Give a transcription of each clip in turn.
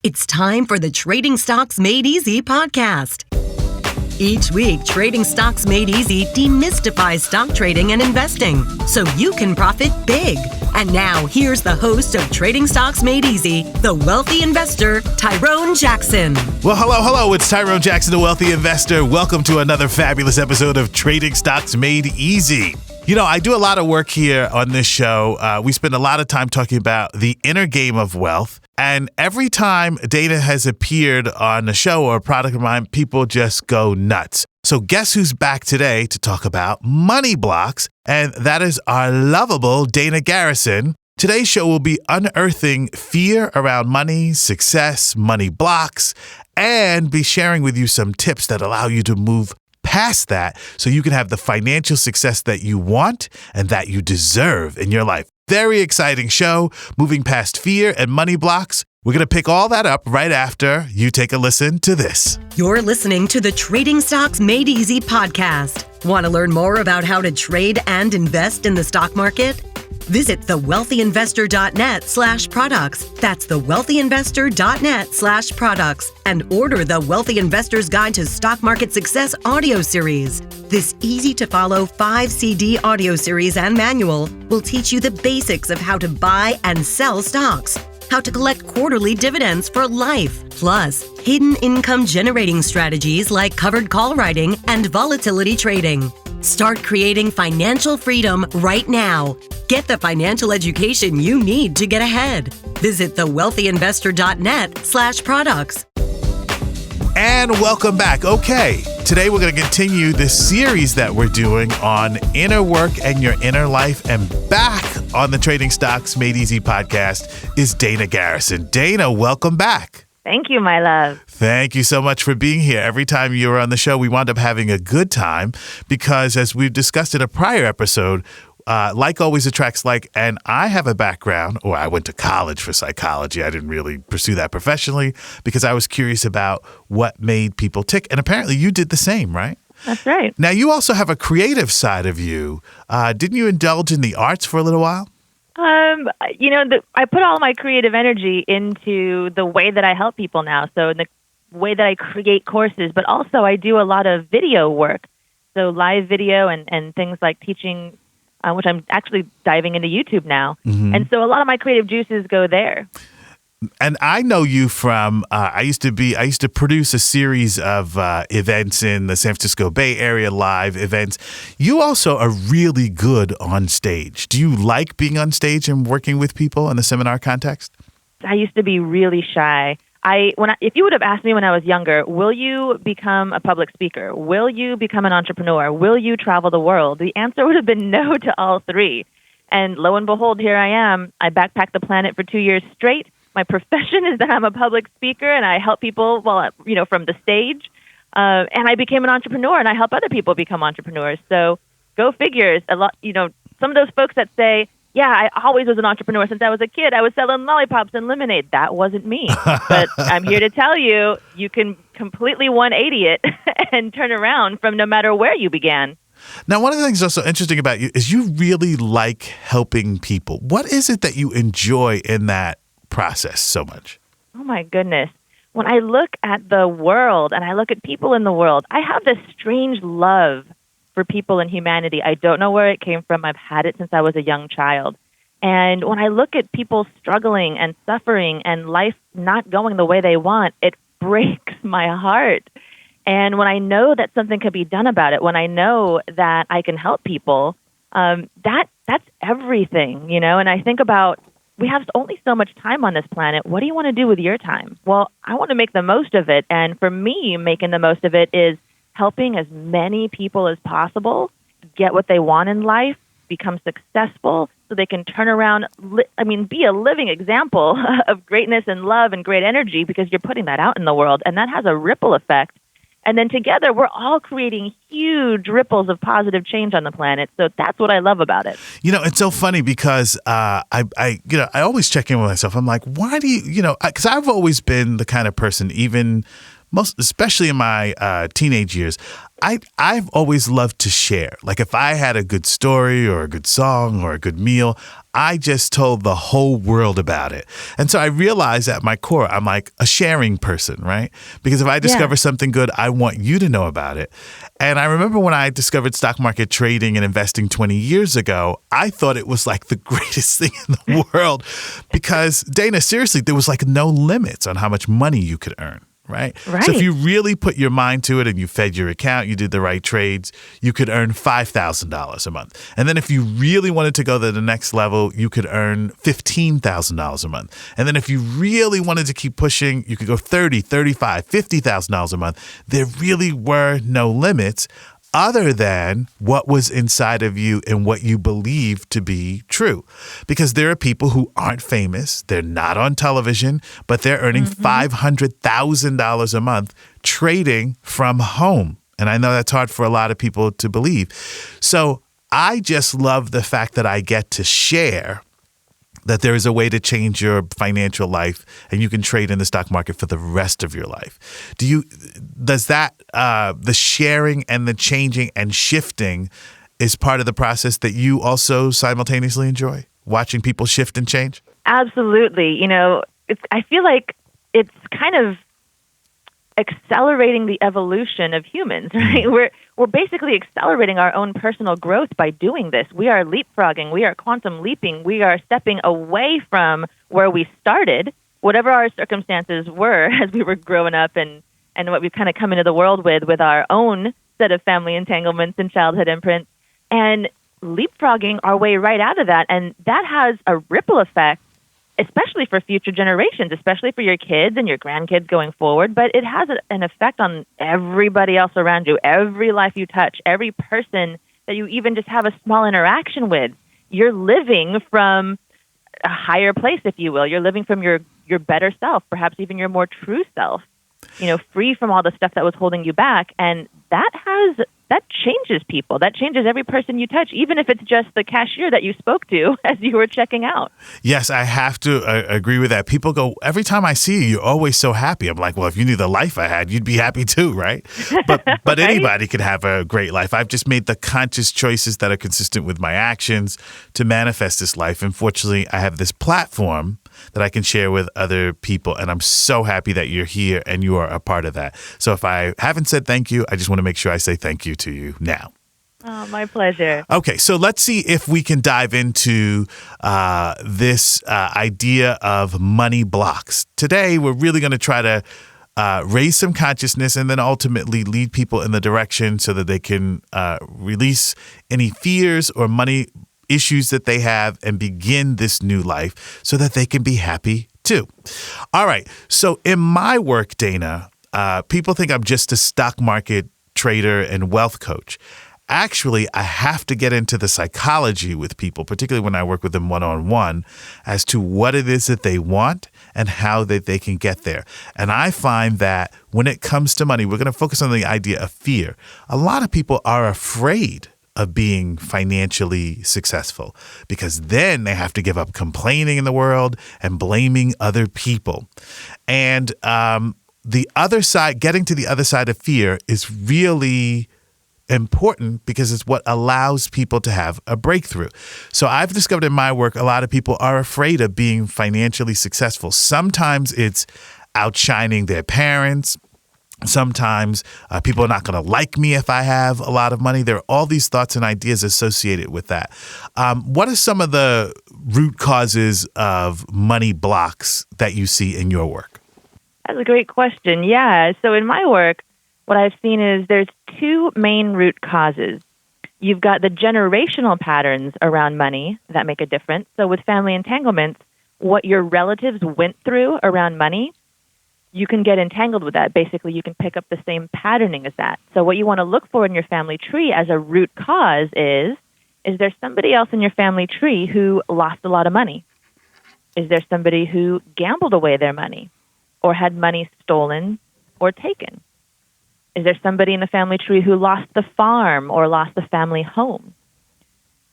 It's time for the Trading Stocks Made Easy podcast. Each week, Trading Stocks Made Easy demystifies stock trading and investing so you can profit big. And now, here's the host of Trading Stocks Made Easy, the wealthy investor, Tyrone Jackson. Well, hello. It's Tyrone Jackson, the wealthy investor. Welcome to another fabulous episode of Trading Stocks Made Easy. You know, I do a lot of work here on this show. We spend a lot of time talking about the inner game of wealth. And every time Dana has appeared on a show or a product of mine, people just go nuts. So guess who's back today to talk about money blocks? And that is our lovable Dana Garrison. Today's show will be unearthing fear around money, success, money blocks, and be sharing with you some tips that allow you to move past that so you can have the financial success that you want and that you deserve in your life. Very exciting show, moving past fear and money blocks. We're going to pick all that up right after you take a listen to this. You're listening to the Trading Stocks Made Easy podcast. Want to learn more about how to trade and invest in the stock market? Visit thewealthyinvestor.net/products. That's thewealthyinvestor.net/products and order the Wealthy Investor's Guide to Stock Market Success audio series. This easy-to-follow 5-CD audio series and manual will teach you the basics of how to buy and sell stocks, how to collect quarterly dividends for life, plus hidden income generating strategies like covered call writing and volatility trading. Start creating financial freedom right now. Get the financial education you need to get ahead. Visit thewealthyinvestor.net/products. And welcome back. Okay, today we're going to continue this series that we're doing on inner work and your inner life. And back on the Trading Stocks Made Easy podcast is Dana Garrison. Dana, welcome back. Thank you, my love. Thank you so much for being here. Every time you were on the show, we wound up having a good time because, as we've discussed in a prior episode, like always attracts like, and I have a background, or I went to college for psychology. I didn't really pursue that professionally because I was curious about what made people tick. And apparently you did the same, right? That's right. Now, you also have a creative side of you. Didn't you indulge in the arts for a little while? I put all my creative energy into the way that I help people now. So the way that I create courses, but also I do a lot of video work. So live video and things like teaching, which I'm actually diving into YouTube now. Mm-hmm. And so a lot of my creative juices go there. And I know you from, I used to produce a series of events in the San Francisco Bay Area, live events. You also are really good on stage. Do you like being on stage and working with people in the seminar context? I used to be really shy. If you would have asked me when I was younger, will you become a public speaker? Will you become an entrepreneur? Will you travel the world? The answer would have been no to all three. And lo and behold, here I am. I backpacked the planet for 2 years straight. My profession is that I'm a public speaker and I help people, from the stage. And I became an entrepreneur and I help other people become entrepreneurs. So go figures. A lot, some of those folks that say, yeah, I always was an entrepreneur since I was a kid. I was selling lollipops and lemonade. That wasn't me. But I'm here to tell you, you can completely 180 it and turn around from no matter where you began. Now, one of the things that's so interesting about you is you really like helping people. What is it that you enjoy in that process so much? Oh, my goodness. When I look at the world and I look at people in the world, I have this strange love for people and humanity. I don't know where it came from. I've had it since I was a young child. And when I look at people struggling and suffering and life not going the way they want, it breaks my heart. And when I know that something can be done about it, when I know that I can help people, that's everything, And I think about, we have only so much time on this planet. What do you want to do with your time? Well, I want to make the most of it. And for me, making the most of it is helping as many people as possible get what they want in life, become successful, so they can turn around, be a living example of greatness and love and great energy, because you're putting that out in the world, and that has a ripple effect. And then together, we're all creating huge ripples of positive change on the planet. So that's what I love about it. It's so funny because I always check in with myself. I'm like, why do you, because I've always been the kind of person, especially in my teenage years, I've always loved to share. Like if I had a good story or a good song or a good meal, I just told the whole world about it. And so I realized at my core, I'm like a sharing person, right? Because if I discover something good, I want you to know about it. And I remember when I discovered stock market trading and investing 20 years ago, I thought it was like the greatest thing in the world because, Dana, seriously, there was like no limits on how much money you could earn. Right? So if you really put your mind to it and you fed your account, you did the right trades, you could earn $5,000 a month. And then if you really wanted to go to the next level, you could earn $15,000 a month. And then if you really wanted to keep pushing, you could go $30,000, $35,000, $50,000 a month. There really were no limits other than what was inside of you and what you believe to be true. Because there are people who aren't famous, they're not on television, but they're earning $500,000 a month trading from home. And I know that's hard for a lot of people to believe. So I just love the fact that I get to share that there is a way to change your financial life and you can trade in the stock market for the rest of your life. Does that, the sharing and the changing and shifting is part of the process that you also simultaneously enjoy, watching people shift and change? Absolutely. You know, I feel like it's kind of accelerating the evolution of humans, right? We're basically accelerating our own personal growth by doing this. We are leapfrogging. We are quantum leaping. We are stepping away from where we started, whatever our circumstances were as we were growing up and what we've kind of come into the world with our own set of family entanglements and childhood imprints, and leapfrogging our way right out of that. And that has a ripple effect, especially for future generations, especially for your kids and your grandkids going forward. But it has an effect on everybody else around you, every life you touch, every person that you even just have a small interaction with. You're living from a higher place, if you will. You're living from your better self, perhaps even your more true self, you know, free from all the stuff that was holding you back. And that changes people. That changes every person you touch, even if it's just the cashier that you spoke to as you were checking out. Yes, I have to agree with that. People go, every time I see you, you're always so happy. I'm like, well, if you knew the life I had, you'd be happy too, right? But right? Anybody could have a great life. I've just made the conscious choices that are consistent with my actions to manifest this life. And fortunately, I have this platform that I can share with other people. And I'm so happy that you're here and you are a part of that. So if I haven't said thank you, I just want to make sure I say thank you to you now. Oh, my pleasure. Okay, so let's see if we can dive into this idea of money blocks. Today, we're really going to try to raise some consciousness and then ultimately lead people in the direction so that they can release any fears or money issues that they have and begin this new life so that they can be happy too. All right. So in my work, Dana, people think I'm just a stock market trader and wealth coach. Actually, I have to get into the psychology with people, particularly when I work with them one-on-one, as to what it is that they want and how that they can get there. And I find that when it comes to money, we're going to focus on the idea of fear. A lot of people are afraid of being financially successful because then they have to give up complaining in the world and blaming other people. And the other side, getting to the other side of fear is really important because it's what allows people to have a breakthrough. So I've discovered in my work, a lot of people are afraid of being financially successful. Sometimes it's outshining their parents. Sometimes people are not going to like me if I have a lot of money. There are all these thoughts and ideas associated with that. What are some of the root causes of money blocks that you see in your work? That's a great question. Yeah. So in my work, what I've seen is there's two main root causes. You've got the generational patterns around money that make a difference. So with family entanglements, what your relatives went through around money, you can get entangled with that. Basically, you can pick up the same patterning as that. So what you want to look for in your family tree as a root cause is there somebody else in your family tree who lost a lot of money? Is there somebody who gambled away their money or had money stolen or taken? Is there somebody in the family tree who lost the farm or lost the family home?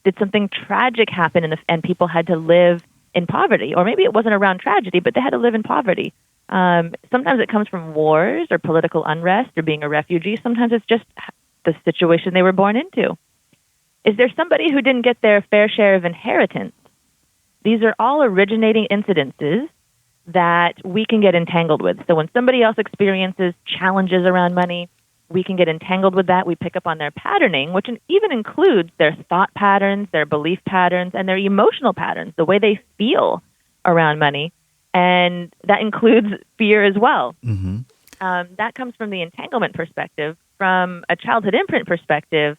Did something tragic happen and people had to live in poverty? Or maybe it wasn't around tragedy, but they had to live in poverty. Sometimes it comes from wars or political unrest or being a refugee. Sometimes it's just the situation they were born into? Is there somebody who didn't get their fair share of inheritance? These are all originating incidences that we can get entangled with. So when somebody else experiences challenges around money, we can get entangled with that. We pick up on their patterning, which even includes their thought patterns, their belief patterns, and their emotional patterns, the way they feel around money. And that includes fear as well. Mm-hmm. That comes from the entanglement perspective. From a childhood imprint perspective,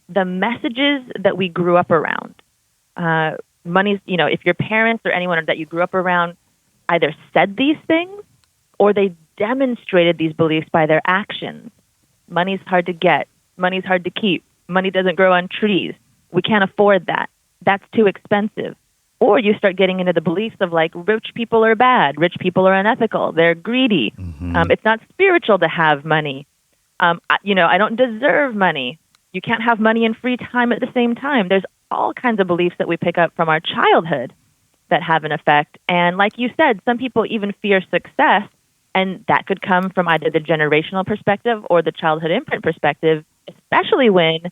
the messages that we grew up around, money's, if your parents or anyone that you grew up around either said these things or they demonstrated these beliefs by their actions. Money's hard to get. Money's hard to keep. Money doesn't grow on trees. We can't afford that. That's too expensive. Or you start getting into the beliefs of like rich people are bad. Rich people are unethical. They're greedy. Mm-hmm. It's not spiritual to have money. I don't deserve money. You can't have money and free time at the same time. There's all kinds of beliefs that we pick up from our childhood that have an effect. And like you said, some people even fear success. And that could come from either the generational perspective or the childhood imprint perspective, especially when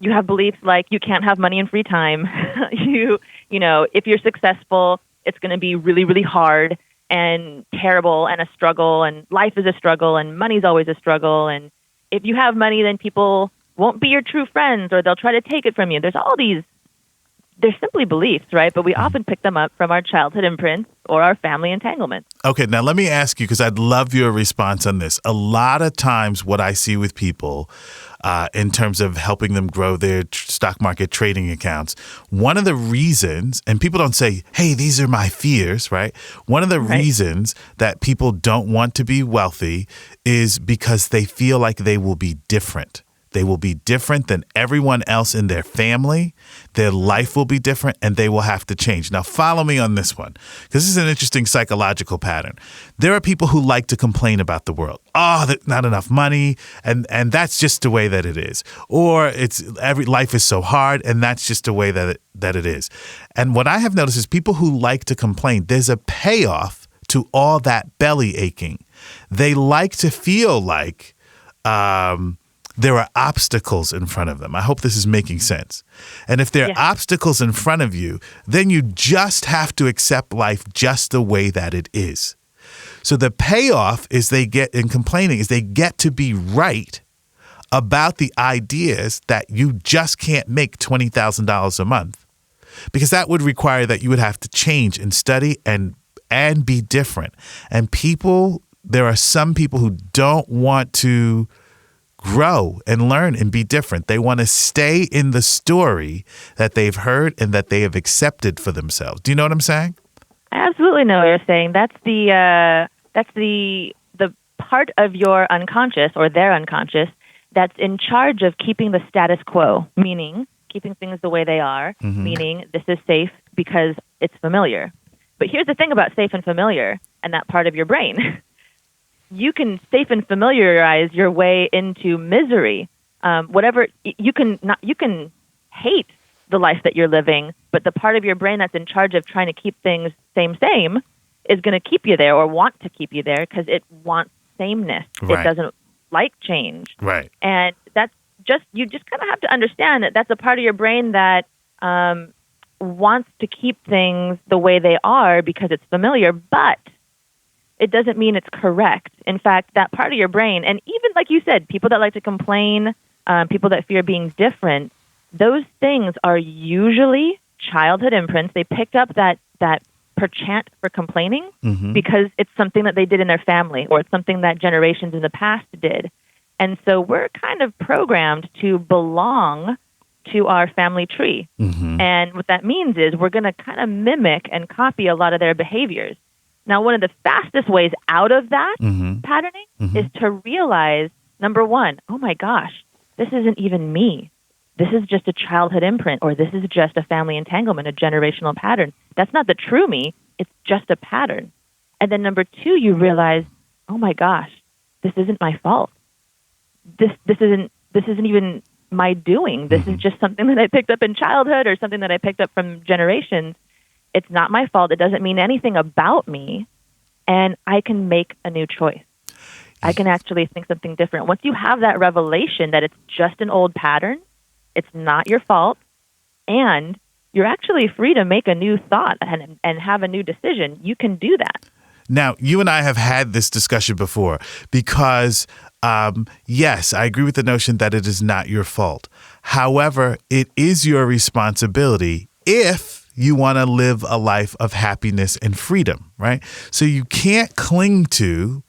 you have beliefs like you can't have money and free time. If you're successful, it's going to be really, really hard and terrible and a struggle, and life is a struggle, and money's always a struggle. And if you have money, then people won't be your true friends, or they'll try to take it from you. There's all these. They're simply beliefs, right? But we often pick them up from our childhood imprints or our family entanglement. Okay, now let me ask you, because I'd love your response on this. A lot of times what I see with people in terms of helping them grow their stock market trading accounts, one of the reasons, and people don't say, hey, these are my fears, right? One of the reasons that people don't want to be wealthy is because they feel like they will be different. They will be different than everyone else in their family. Their life will be different, and they will have to change. Now, follow me on this one, because this is an interesting psychological pattern. There are people who like to complain about the world. Oh, there's not enough money, and that's just the way that it is. Or life is so hard, and that's just the way that it is. And what I have noticed is people who like to complain, there's a payoff to all that belly aching. They like to feel like there are obstacles in front of them. I hope this is making sense. And if there are obstacles in front of you, then you just have to accept life just the way that it is. So the payoff is they get to be right about the ideas that you just can't make $20,000 a month, because that would require that you would have to change and study and be different. And there are some people who don't want to grow and learn and be different. They want to stay in the story that they've heard and that they have accepted for themselves. Do you know what I'm saying? I absolutely know what you're saying. That's the part of your unconscious or their unconscious that's in charge of keeping the status quo, meaning keeping things the way they are, meaning this is safe because it's familiar. But here's the thing about safe and familiar and that part of your brain. You can safe and familiarize your way into misery. You can hate the life that you're living, but the part of your brain that's in charge of trying to keep things same is going to keep you there or want to keep you there because it wants sameness. Right. It doesn't like change. Right. And you just kind of have to understand that that's a part of your brain that wants to keep things the way they are because it's familiar, but it doesn't mean it's correct. In fact, that part of your brain, and even like you said, people that like to complain, people that fear being different, those things are usually childhood imprints. They picked up that penchant for complaining because it's something that they did in their family or it's something that generations in the past did. And so we're kind of programmed to belong to our family tree. And what that means is we're going to kind of mimic and copy a lot of their behaviors. Now, one of the fastest ways out of that patterning is to realize, number one, oh my gosh, this isn't even me. This is just a childhood imprint, or this is just a family entanglement, a generational pattern. That's not the true me. It's just a pattern. And then number two, you realize, oh my gosh, this isn't my fault. This isn't even my doing. This is just something that I picked up in childhood or something that I picked up from generations. It's not my fault. It doesn't mean anything about me, and I can make a new choice. I can actually think something different. Once you have that revelation that it's just an old pattern, it's not your fault, and you're actually free to make a new thought and have a new decision, you can do that. Now, you and I have had this discussion before because, yes, I agree with the notion that it is not your fault. However, it is your responsibility if you want to live a life of happiness and freedom, right? So you can't cling to,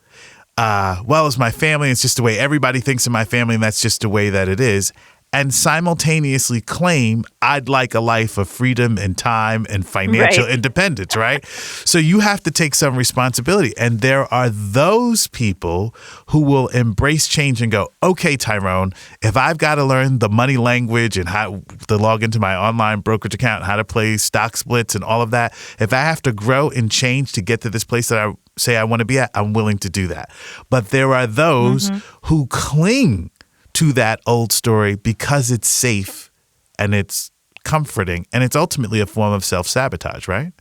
well, it's my family, it's just the way everybody thinks in my family, and that's just the way that it is, and simultaneously claim I'd like a life of freedom and time and financial independence, right? So you have to take some responsibility. And there are those people who will embrace change and go, okay, Tyrone, if I've got to learn the money language and how to log into my online brokerage account, how to play stock splits and all of that, if I have to grow and change to get to this place that I say I want to be at, I'm willing to do that. But there are those who cling to that old story because it's safe and it's comforting and it's ultimately a form of self-sabotage, right?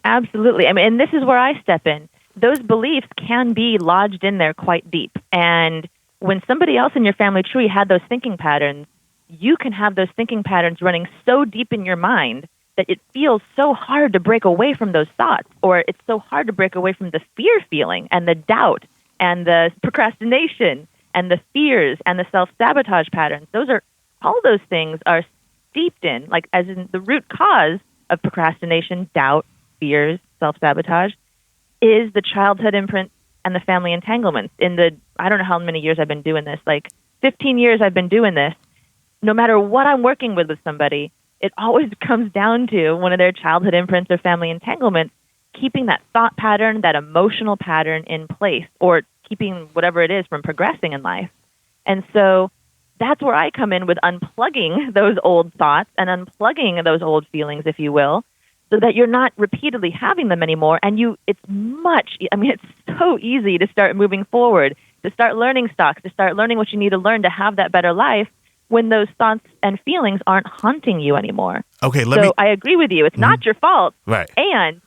Absolutely. I mean, and this is where I step in. Those beliefs can be lodged in there quite deep. And when somebody else in your family tree had those thinking patterns, you can have those thinking patterns running so deep in your mind that it feels so hard to break away from those thoughts, or it's so hard to break away from the fear feeling and the doubt and the procrastination and the fears and the self-sabotage patterns. All those things are steeped in, like as in the root cause of procrastination, doubt, fears, self-sabotage, is the childhood imprint and the family entanglements. I don't know how many years I've been doing this, like 15 years I've been doing this. No matter what I'm working with somebody, it always comes down to one of their childhood imprints or family entanglements, keeping that thought pattern, that emotional pattern in place, or keeping whatever it is from progressing in life. And so that's where I come in with unplugging those old thoughts and unplugging those old feelings, if you will, so that you're not repeatedly having them anymore. And it's so easy to start moving forward, to start learning stocks, to start learning what you need to learn to have that better life when those thoughts and feelings aren't haunting you anymore. Okay, I agree with you. It's not your fault. Right. And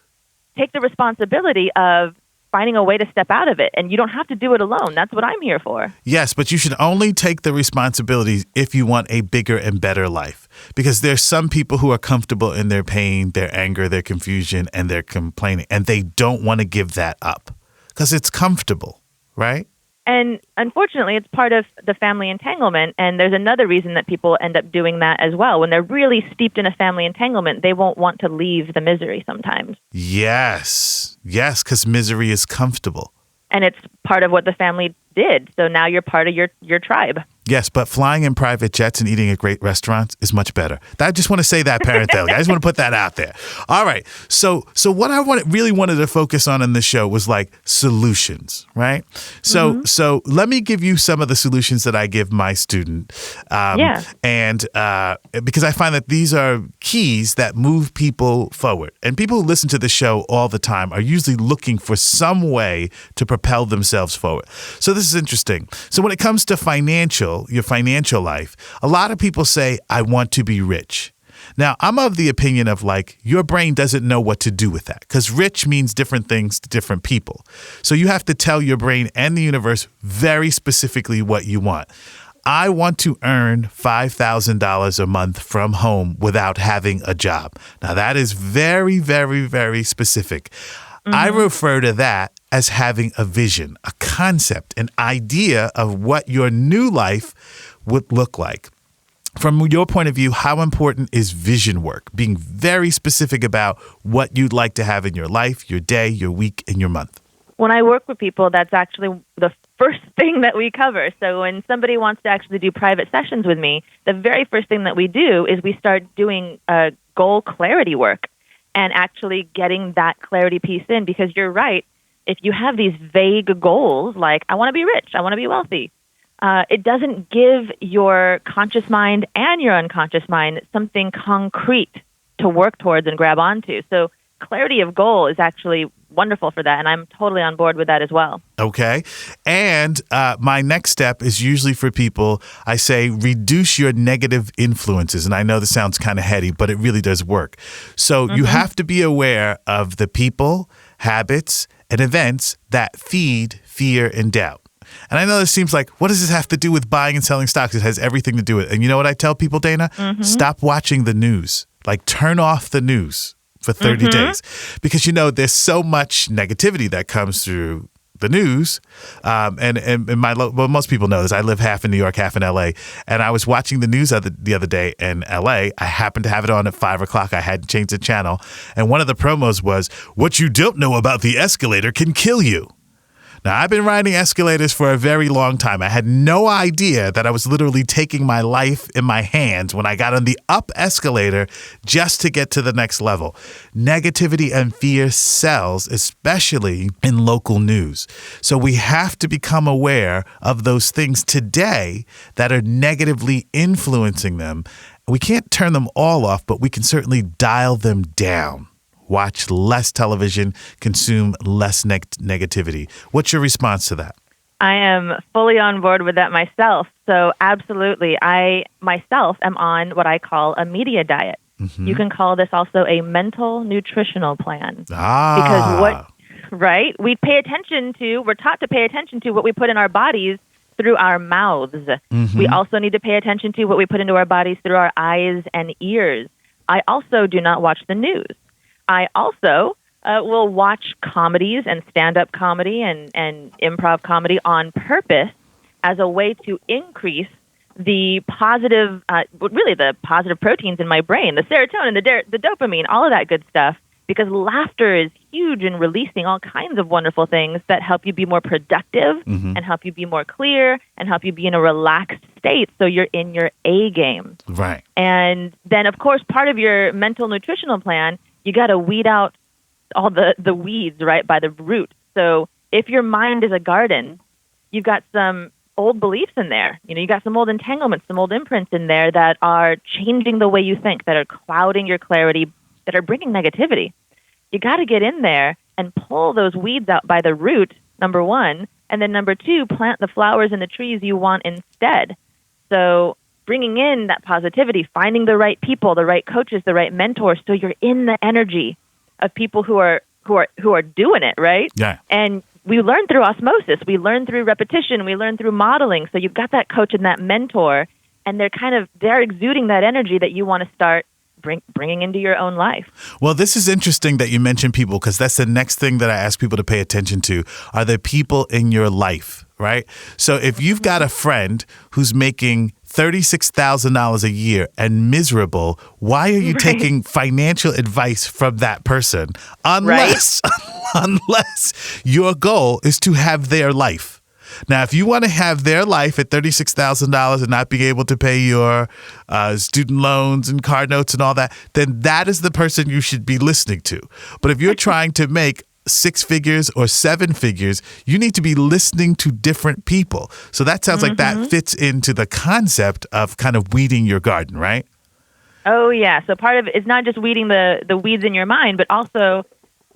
take the responsibility of finding a way to step out of it. And you don't have to do it alone. That's what I'm here for. Yes, but you should only take the responsibility if you want a bigger and better life. Because there's some people who are comfortable in their pain, their anger, their confusion, and their complaining, and they don't want to give that up because it's comfortable, right? And unfortunately, it's part of the family entanglement. And there's another reason that people end up doing that as well. When they're really steeped in a family entanglement, they won't want to leave the misery sometimes. Yes, because misery is comfortable. And it's part of what the family did. So now you're part of your tribe. Yes, but flying in private jets and eating at great restaurants is much better. I just want to say that parenthetically. I just want to put that out there. All right. So what I really wanted to focus on in this show was like solutions, right? So let me give you some of the solutions that I give my student. And because I find that these are keys that move people forward. And people who listen to the show all the time are usually looking for some way to propel themselves forward. So this is interesting. So when it comes to your financial life, a lot of people say, I want to be rich. Now, I'm of the opinion of like, your brain doesn't know what to do with that because rich means different things to different people. So you have to tell your brain and the universe very specifically what you want. I want to earn $5,000 a month from home without having a job. Now, that is very, very, very specific. I refer to that as having a vision, a concept, an idea of what your new life would look like. From your point of view, how important is vision work? Being very specific about what you'd like to have in your life, your day, your week, and your month. When I work with people, that's actually the first thing that we cover. So when somebody wants to actually do private sessions with me, the very first thing that we do is we start doing goal clarity work and actually getting that clarity piece in, because you're right. If you have these vague goals, like I want to be rich, I want to be wealthy, it doesn't give your conscious mind and your unconscious mind something concrete to work towards and grab onto. So clarity of goal is actually wonderful for that, and I'm totally on board with that as well. Okay. And my next step is usually for people, I say, reduce your negative influences. And I know this sounds kind of heady, but it really does work. So you have to be aware of the people, habits, and events that feed fear and doubt. And I know this seems like, what does this have to do with buying and selling stocks? It has everything to do with it. And you know what I tell people, Dana? Stop watching the news. Like, turn off the news for 30 days. Because, there's so much negativity that comes through the news. Most people know this. I live half in New York, half in LA. And I was watching the news the other day in LA. I happened to have it on at 5 o'clock. I hadn't changed the channel. And one of the promos was, what you don't know about the escalator can kill you. Now, I've been riding escalators for a very long time. I had no idea that I was literally taking my life in my hands when I got on the up escalator just to get to the next level. Negativity and fear sells, especially in local news. So we have to become aware of those things today that are negatively influencing them. We can't turn them all off, but we can certainly dial them down. Watch less television, consume less negativity. What's your response to that? I am fully on board with that myself. So absolutely. I myself am on what I call a media diet. You can call this also a mental nutritional plan. Because we're taught to pay attention to what we put in our bodies through our mouths. We also need to pay attention to what we put into our bodies through our eyes and ears. I also do not watch the news. I also will watch comedies and stand-up comedy and improv comedy on purpose as a way to increase the positive, the positive proteins in my brain, the serotonin, the dopamine, all of that good stuff, because laughter is huge in releasing all kinds of wonderful things that help you be more productive and help you be more clear and help you be in a relaxed state so you're in your A game. Right. And then, of course, part of your mental nutritional plan, you got to weed out all the weeds, right, by the root. So if your mind is a garden, you've got some old beliefs in there. You got some old entanglements, some old imprints in there that are changing the way you think, that are clouding your clarity, that are bringing negativity. You got to get in there and pull those weeds out by the root, number one, and then number two, plant the flowers and the trees you want instead. So bringing in that positivity, finding the right people, the right coaches, the right mentors, so you're in the energy of people who are doing it, right? Yeah. And we learn through osmosis, we learn through repetition, we learn through modeling. So you've got that coach and that mentor, and they're exuding that energy that you want to start bringing into your own life. Well, this is interesting that you mention people, because that's the next thing that I ask people to pay attention to. Are there people in your life, right? So if you've got a friend who's making $36,000 a year and miserable, why are you taking financial advice from that person? Unless your goal is to have their life. Now, if you want to have their life at $36,000 and not be able to pay your student loans and car notes and all that, then that is the person you should be listening to. But if you're trying to make 6 figures or 7 figures, you need to be listening to different people. So that sounds like that fits into the concept of kind of weeding your garden, right? Oh, yeah. So part of it is not just weeding the weeds in your mind, but also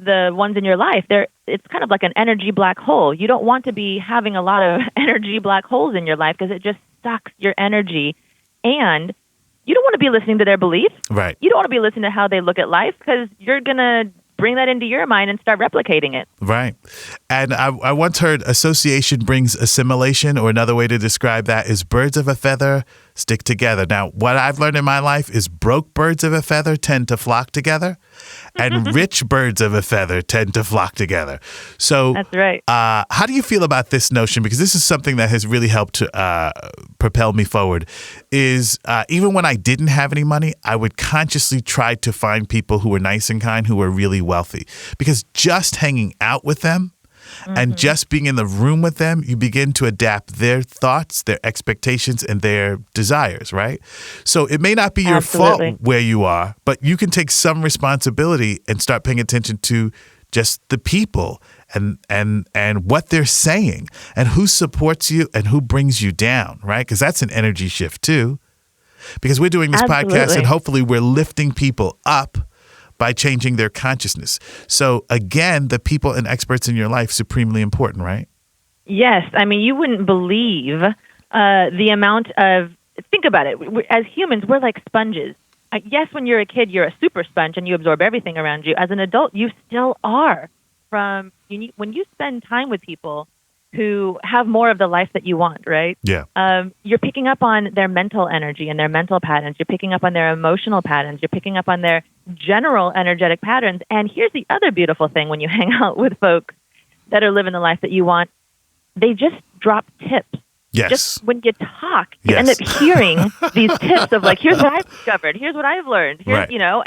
the ones in your life. It's kind of like an energy black hole. You don't want to be having a lot of energy black holes in your life because it just sucks your energy. And you don't want to be listening to their beliefs. Right. You don't want to be listening to how they look at life, because you're going to bring that into your mind and start replicating it. Right. And I once heard association brings assimilation, or another way to describe that is birds of a feather stick together. Now, what I've learned in my life is broke birds of a feather tend to flock together, and rich birds of a feather tend to flock together. So that's right. How do you feel about this notion? Because this is something that has really helped to propel me forward. Is even when I didn't have any money, I would consciously try to find people who were nice and kind, who were really wealthy. Because just hanging out with them and just being in the room with them, you begin to adapt their thoughts, their expectations, and their desires, right? So it may not be your fault where you are, but you can take some responsibility and start paying attention to just the people and what they're saying and who supports you and who brings you down, right? Because that's an energy shift too. Because we're doing this podcast and hopefully we're lifting people up by changing their consciousness. So again, the people and experts in your life, supremely important, right? Yes. I mean, you wouldn't believe the amount of, think about it. As humans, we're like sponges. Yes, when you're a kid, you're a super sponge and you absorb everything around you. As an adult, you still are. When you spend time with people, who have more of the life that you want, right? Yeah. You're picking up on their mental energy and their mental patterns. You're picking up on their emotional patterns. You're picking up on their general energetic patterns. And here's the other beautiful thing when you hang out with folks that are living the life that you want. They just drop tips. Yes. Just when you talk, you Yes. end up hearing these tips of like, here's what I've discovered. Here's what I've learned. Here's, Right. and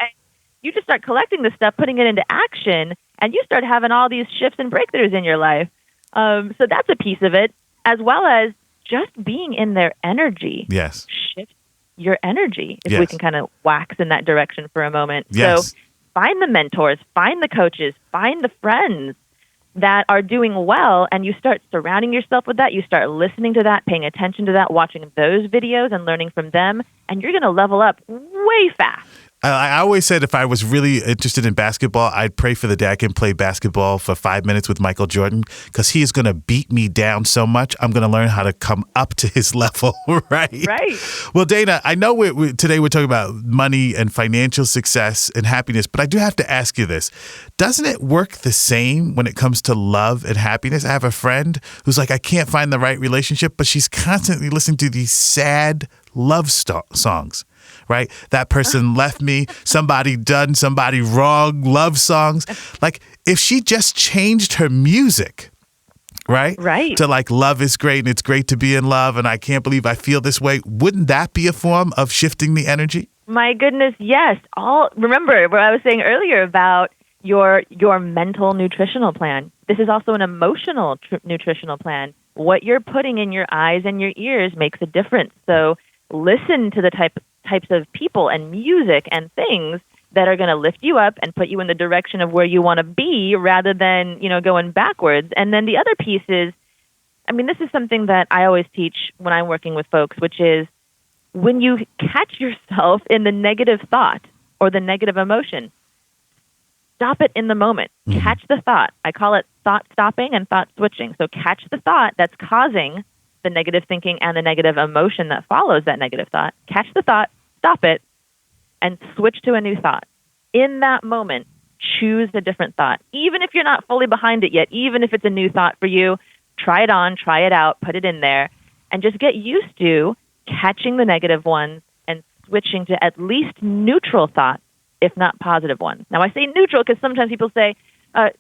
you just start collecting this stuff, putting it into action, and you start having all these shifts and breakthroughs in your life. So that's a piece of it, as well as just being in their energy. Yes. Shift your energy, if we Yes. can kind of wax in that direction for a moment. Yes. So find the mentors, find the coaches, find the friends that are doing well, and you start surrounding yourself with that. You start listening to that, paying attention to that, watching those videos and learning from them, and you're going to level up way fast. I always said if I was really interested in basketball, I'd pray for the day I can play basketball for 5 minutes with Michael Jordan, because he is going to beat me down so much. I'm going to learn how to come up to his level, right? Right. Well, Dana, I know today we're talking about money and financial success and happiness, but I do have to ask you this. Doesn't it work the same when it comes to love and happiness? I have a friend who's like, I can't find the right relationship, but she's constantly listening to these sad love songs. Right? That person left me, somebody done somebody wrong, love songs. Like if she just changed her music, right? Right. To like love is great and it's great to be in love and I can't believe I feel this way. Wouldn't that be a form of shifting the energy? My goodness, yes. Remember what I was saying earlier about your mental nutritional plan. This is also an emotional nutritional plan. What you're putting in your eyes and your ears makes a difference. So listen to the types of people and music and things that are going to lift you up and put you in the direction of where you want to be rather than, going backwards. And then the other piece is, this is something that I always teach when I'm working with folks, which is when you catch yourself in the negative thought or the negative emotion, stop it in the moment. Mm-hmm. Catch the thought. I call it thought stopping and thought switching. So catch the thought that's causing the negative thinking and the negative emotion that follows that negative thought. Catch the thought, stop it, and switch to a new thought. In that moment, choose a different thought. Even if you're not fully behind it yet, even if it's a new thought for you, try it on, try it out, put it in there, and just get used to catching the negative ones and switching to at least neutral thoughts, if not positive ones. Now, I say neutral because sometimes people say,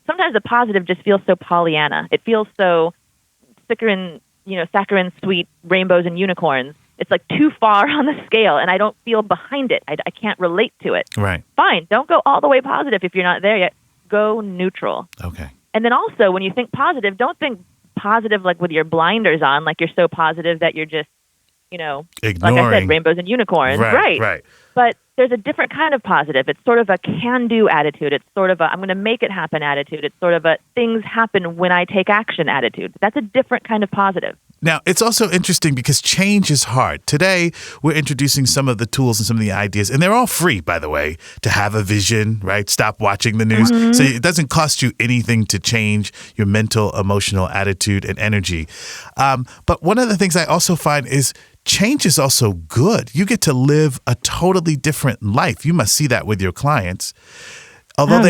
sometimes the positive just feels so Pollyanna. It feels so saccharine sweet rainbows and unicorns. It's like too far on the scale, and I don't feel behind it. I can't relate to it. Right. Fine. Don't go all the way positive if you're not there yet. Go neutral. Okay. And then also, when you think positive, don't think positive like with your blinders on, like you're so positive that you're just, ignoring. like I said, rainbows and unicorns. Right. But there's a different kind of positive. It's sort of a can-do attitude. It's sort of a I'm going to make it happen attitude. It's sort of a things happen when I take action attitude. That's a different kind of positive. Now, it's also interesting because change is hard. Today, we're introducing some of the tools and some of the ideas, and they're all free, by the way, to have a vision, right? Stop watching the news. Mm-hmm. So it doesn't cost you anything to change your mental, emotional attitude and energy. But one of the things I also find is change is also good. You get to live a totally different life. You must see that with your clients. Although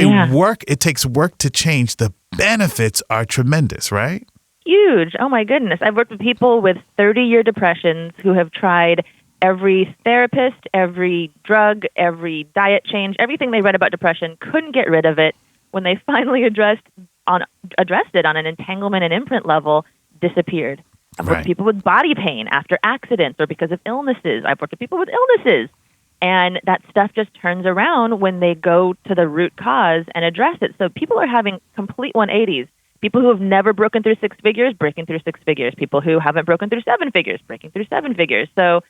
it takes work to change, the benefits are tremendous, right? Huge. Oh, my goodness. I've worked with people with 30-year depressions who have tried every therapist, every drug, every diet change, everything they read about depression, couldn't get rid of it. When they finally addressed it on an entanglement and imprint level, disappeared. I've worked with people with body pain after accidents or because of illnesses. I've worked with people with illnesses. And that stuff just turns around when they go to the root cause and address it. So people are having complete 180s. People who have never broken through six figures, breaking through six figures. People who haven't broken through seven figures, breaking through seven figures. So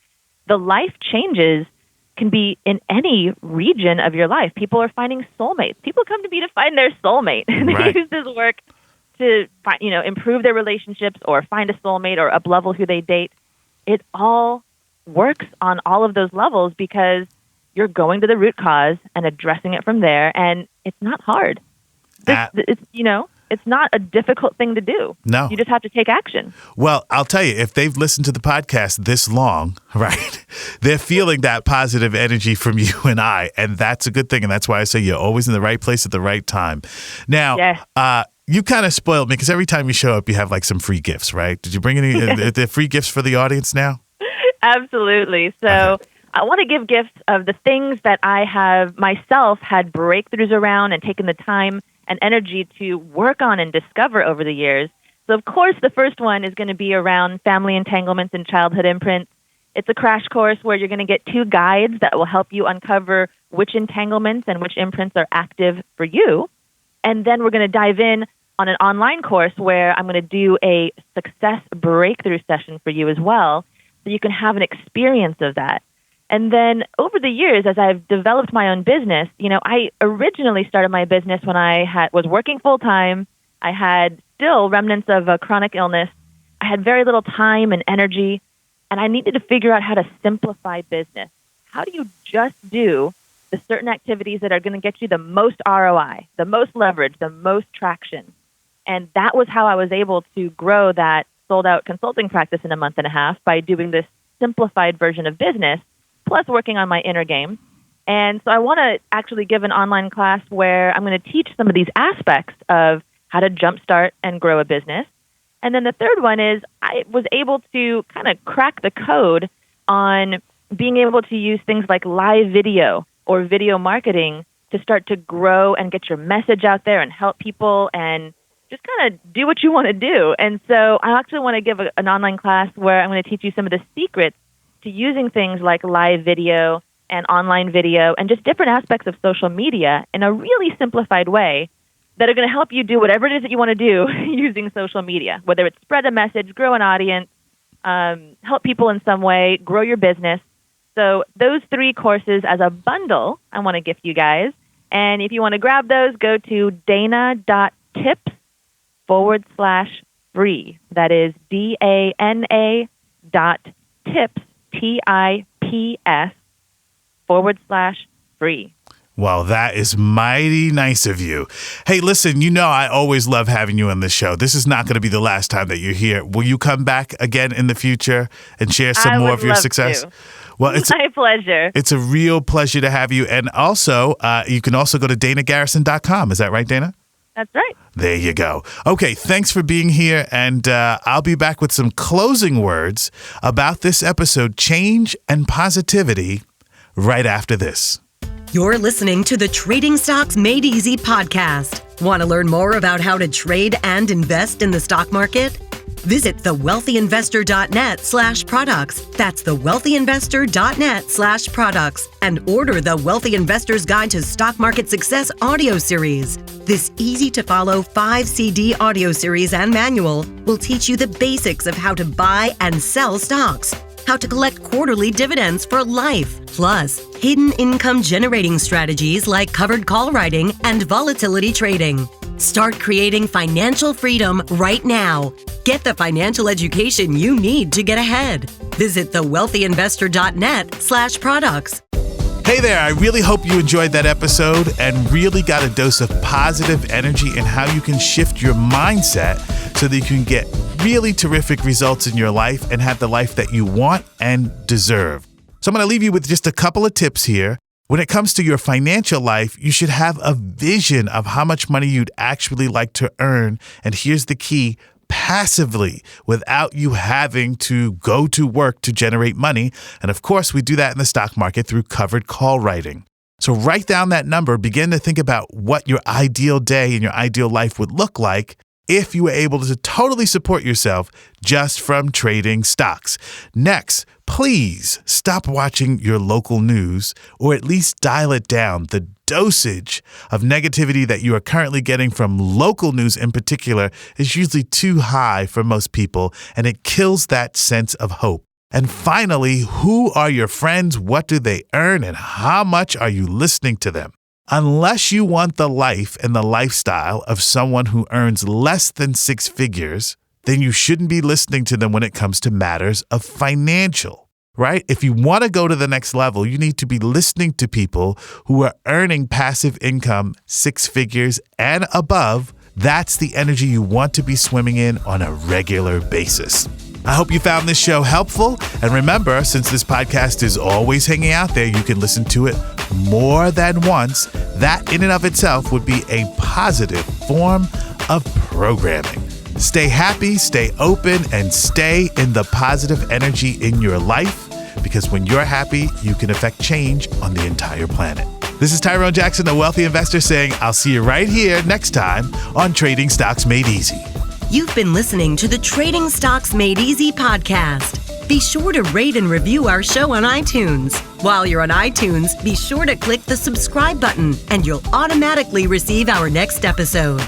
the life changes can be in any region of your life. People are finding soulmates. People come to me to find their soulmate. And they use this work to improve their relationships or find a soulmate or up-level who they date. It all works on all of those levels because you're going to the root cause and addressing it from there. And it's not hard. It's not a difficult thing to do. No. You just have to take action. Well, I'll tell you, if they've listened to the podcast this long, right, they're feeling that positive energy from you and I, and that's a good thing. And that's why I say you're always in the right place at the right time. Now, yes. You kind of spoiled me because every time you show up, you have like some free gifts, right? Did you bring any the free gifts for the audience now? Absolutely. So I want to give gifts of the things that I have myself had breakthroughs around and taken the time and energy to work on and discover over the years. So, of course, the first one is going to be around family entanglements and childhood imprints. It's a crash course where you're going to get 2 guides that will help you uncover which entanglements and which imprints are active for you. And then we're going to dive in on an online course where I'm going to do a success breakthrough session for you as well, so you can have an experience of that. And then over the years, as I've developed my own business, I originally started my business when I was working full-time. I had still remnants of a chronic illness. I had very little time and energy, and I needed to figure out how to simplify business. How do you just do the certain activities that are going to get you the most ROI, the most leverage, the most traction? And that was how I was able to grow that sold-out consulting practice in a month and a half, by doing this simplified version of business, plus working on my inner game. And so I want to actually give an online class where I'm going to teach some of these aspects of how to jumpstart and grow a business. And then the third one is I was able to kind of crack the code on being able to use things like live video or video marketing to start to grow and get your message out there and help people and just kind of do what you want to do. And so I actually want to give an online class where I'm going to teach you some of the secrets to using things like live video and online video and just different aspects of social media in a really simplified way that are going to help you do whatever it is that you want to do using social media, whether it's spread a message, grow an audience, help people in some way, grow your business. So those 3 courses as a bundle, I want to gift you guys. And if you want to grab those, go to dana.tips/free. That is DANA.tips, TIPS/free. Well, that is mighty nice of you. Hey, listen, I always love having you on the show. This is not going to be the last time that you're here. Will you come back again in the future and share some more of your success? To. Well, it's my pleasure. It's a real pleasure to have you. And also, you can also go to danagarrison.com. Is that right, Dana? That's right. There you go. Okay, thanks for being here. And I'll be back with some closing words about this episode, Change and Positivity, right after this. You're listening to the Trading Stocks Made Easy podcast. Want to learn more about how to trade and invest in the stock market? Visit thewealthyinvestor.net/products. That's thewealthyinvestor.net/products and order the Wealthy Investor's Guide to Stock Market Success audio series. This easy-to-follow 5-CD audio series and manual will teach you the basics of how to buy and sell stocks, how to collect quarterly dividends for life, plus hidden income generating strategies like covered call writing and volatility trading. Start creating financial freedom right now. Get the financial education you need to get ahead. Visit thewealthyinvestor.net/products. Hey there, I really hope you enjoyed that episode and really got a dose of positive energy and how you can shift your mindset so that you can get really terrific results in your life and have the life that you want and deserve. So I'm going to leave you with just a couple of tips here. When it comes to your financial life, you should have a vision of how much money you'd actually like to earn. And here's the key: passively, without you having to go to work to generate money. And of course, we do that in the stock market through covered call writing. So write down that number, begin to think about what your ideal day and your ideal life would look like if you were able to totally support yourself just from trading stocks. Next, please stop watching your local news, or at least dial it down. The dosage of negativity that you are currently getting from local news in particular is usually too high for most people, and it kills that sense of hope. And finally, who are your friends? What do they earn? And how much are you listening to them? Unless you want the life and the lifestyle of someone who earns less than 6 figures, then you shouldn't be listening to them when it comes to matters of financial, right? If you want to go to the next level, you need to be listening to people who are earning passive income 6 figures and above. That's the energy you want to be swimming in on a regular basis. I hope you found this show helpful. And remember, since this podcast is always hanging out there, you can listen to it more than once. That in and of itself would be a positive form of programming. Stay happy, stay open, and stay in the positive energy in your life, because when you're happy, you can affect change on the entire planet. This is Tyrone Jackson, the Wealthy Investor, saying I'll see you right here next time on Trading Stocks Made Easy. You've been listening to the Trading Stocks Made Easy podcast. Be sure to rate and review our show on iTunes. While you're on iTunes, be sure to click the subscribe button and you'll automatically receive our next episode.